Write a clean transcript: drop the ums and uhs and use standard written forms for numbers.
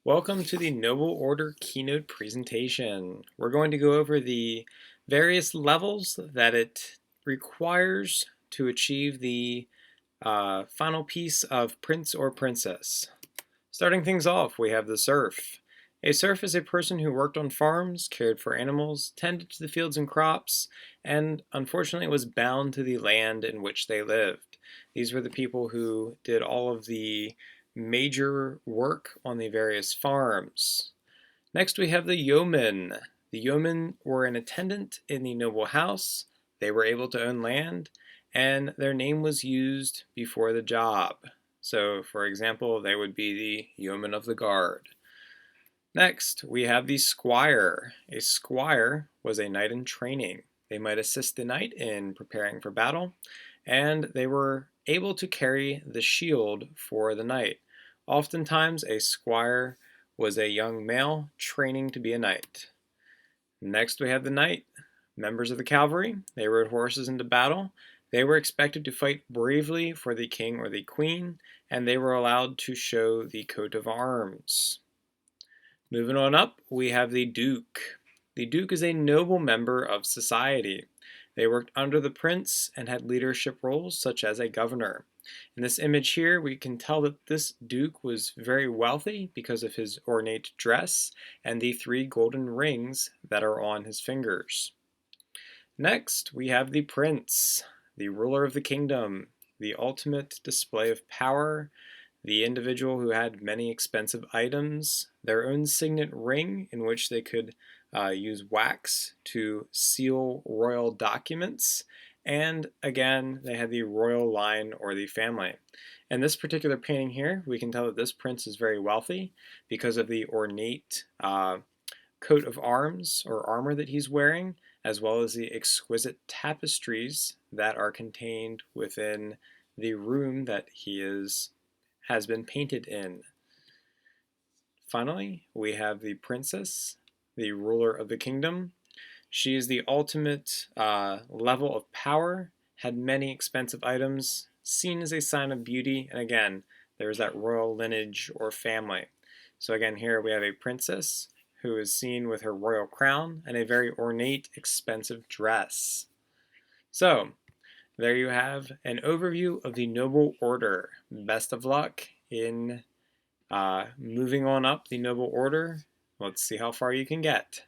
Welcome to the Noble Order keynote presentation. We're going to go over the various levels that it requires to achieve the final piece of Prince or Princess. Starting things off, we have the serf. A serf is a person who worked on farms, cared for animals, tended to the fields and crops, and unfortunately was bound to the land in which they lived. These were the people who did all of the major work on the various farms. Next, we have the yeomen. The yeomen were an attendant in the noble house. They were able to own land, and their name was used before the job. So, for example, they would be the yeoman of the guard. Next, we have the squire. A squire was a knight in training. They might assist the knight in preparing for battle, and they were able to carry the shield for the knight. Oftentimes, a squire was a young male training to be a knight. Next, we have the knight. Members of the cavalry, they rode horses into battle. They were expected to fight bravely for the king or the queen, and they were allowed to show the coat of arms. Moving on up, we have the duke. The duke is a noble member of society. They worked under the prince and had leadership roles such as a governor. In this image here, we can tell that this duke was very wealthy because of his ornate dress and the 3 golden rings that are on his fingers. Next, we have the prince, the ruler of the kingdom, the ultimate display of power, the individual who had many expensive items, their own signet ring in which they could use wax to seal royal documents, and again, they had the royal line or the family. In this particular painting here, we can tell that this prince is very wealthy because of the ornate coat of arms or armor that he's wearing, as well as the exquisite tapestries that are contained within the room that has been painted in. Finally, we have the princess, the ruler of the kingdom. She is the ultimate level of power, had many expensive items, seen as a sign of beauty, and again, there's that royal lineage or family. So again, here we have a princess who is seen with her royal crown and a very ornate, expensive dress. So, there you have an overview of the Noble Order. Best of luck in moving on up the Noble Order. Let's see how far you can get.